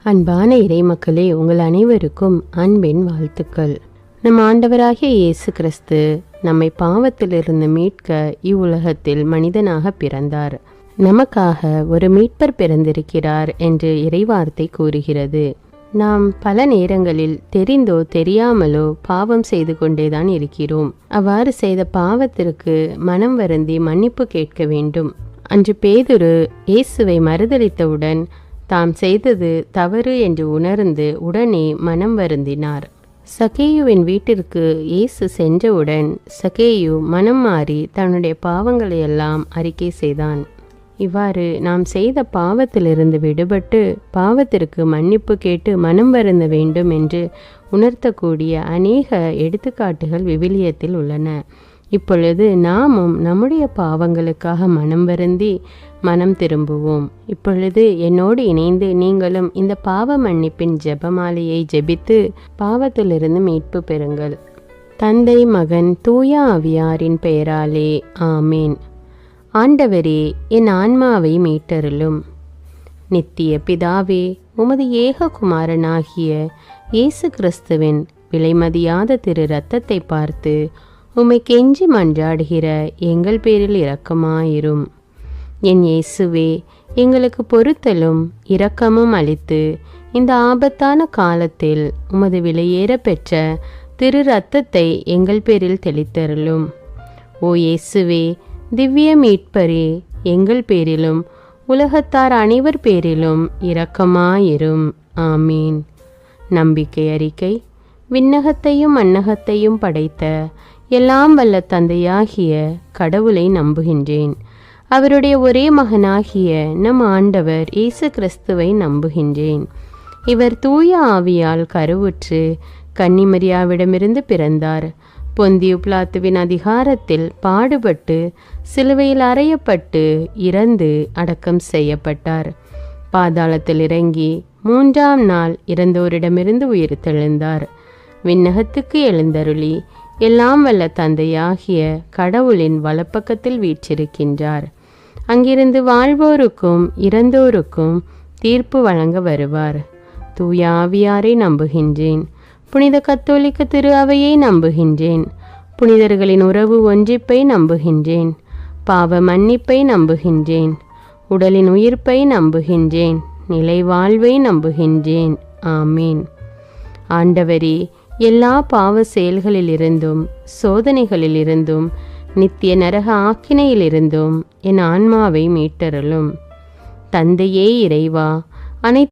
அன்பான இறைமக்களே, உங்கள் அனைவருக்கும் அன்பின் வாழ்த்துக்கள். நம் ஆண்டவராகிய இயேசு கிறிஸ்து நம்மை பாவத்திலிருந்து மீட்க இவ்வுலகத்தில் மனிதனாக பிறந்தார். நமக்காக ஒரு மீட்பர் பிறந்திருக்கிறார் என்று இறைவார்த்தை கூறுகிறது. நாம் பல நேரங்களில் தெரிந்தோ தெரியாமலோ பாவம் செய்து கொண்டேதான் இருக்கிறோம். அவ்வாறு செய்த பாவத்திற்கு மனம் வருந்தி மன்னிப்பு கேட்க வேண்டும். அன்று பேதுரு இயேசுவை மறுதலித்தவுடன் தாம் செய்தது தவறு என்று உணர்ந்து உடனே மனம் வருந்தினார். சகேயுவின் வீட்டிற்கு இயேசு சென்றவுடன் சகேயு மனம் மாறி தன்னுடைய பாவங்களையெல்லாம் அறிக்கை செய்தான். இவ்வாறு நாம் செய்த பாவத்திலிருந்து விடுபட்டு பாவத்திற்கு மன்னிப்பு கேட்டு மனம் வருந்த வேண்டும் என்று உணர்த்தக்கூடிய அநேக எடுத்துக்காட்டுகள் விவிலியத்தில் உள்ளன. இப்பொழுது நாமும் நம்முடைய பாவங்களுக்காக மனம் வருந்தி மனம் திரும்புவோம். இப்பொழுது என்னோடு இணைந்து நீங்களும் இந்த பாவ மன்னிப்பின் ஜெபமாலையை ஜெபித்து பாவத்திலிருந்து மீட்பு பெறுங்கள். தந்தை, மகன், தூய ஆவியாரின் பெயராலே ஆமேன். ஆண்டவரே, என் ஆன்மாவை மீட்டருளும். நித்திய பிதாவே, உமது ஏக குமாரனாகிய இயேசு கிறிஸ்துவின் விலைமதியாத திரு இரத்தத்தை பார்த்து உம்மை கெஞ்சி மன்றாடுகிற எங்கள் பேரில் இரக்கமாயிரும். என் இயேசுவே, எங்களுக்கு பொறுத்தலும் இரக்கமும் அளித்து இந்த ஆபத்தான காலத்தில் உமது விலையேற பெற்ற திரு இரத்தத்தை எங்கள் பேரில் தெளித்தருளும். ஓ இயேசுவே, திவ்ய மீட்பரே, எங்கள் பேரிலும் உலகத்தார் அனைவர் பேரிலும் இரக்கமாயிரும். ஆமீன். நம்பிக்கை அறிக்கை. விண்ணகத்தையும் மண்ணகத்தையும் படைத்த எல்லாம் வல்ல தந்தையாகிய கடவுளை நம்புகின்றேன். அவருடைய ஒரே மகனாகிய நம் ஆண்டவர் இயேசு கிறிஸ்துவை நம்புகின்றேன். இவர் தூய ஆவியால் கருவுற்று கன்னிமரியாவிடமிருந்து பிறந்தார். பொந்தியு பிலாத்துவின் அதிகாரத்தில் பாடுபட்டு சிலுவையில் அறையப்பட்டு இறந்து அடக்கம் செய்யப்பட்டார். பாதாளத்தில் இறங்கி 3ஆம் நாள் இறந்தோரிடமிருந்து உயிர்த்தெழுந்தார். விண்ணகத்துக்கு எழுந்தருளி எல்லாம் வல்ல தந்தையாகிய கடவுளின் வலப்பக்கத்தில் வீற்றிருக்கின்றார். அங்கிருந்து வாழ்வோருக்கும் இறந்தோருக்கும் தீர்ப்பு வழங்க வருவார். தூய ஆவியாரை நம்புகின்றேன். புனித கத்தோலிக்க திரு அவையை நம்புகின்றேன். புனிதர்களின் உறவு ஒன்றிப்பை நம்புகின்றேன். பாவ மன்னிப்பை நம்புகின்றேன். உடலின் உயிர்ப்பை நம்புகின்றேன். நிலை வாழ்வை நம்புகின்றேன். ஆமீன். ஆண்டவரே, எல்லா பாவ செயல்களிலிருந்தும் சோதனைகளிலிருந்தும் நித்திய நரக ஆக்கினையிலிருந்தும் என் ஆன்மாவை மீட்டருளும். தந்தையே இறைவா, அனைத்து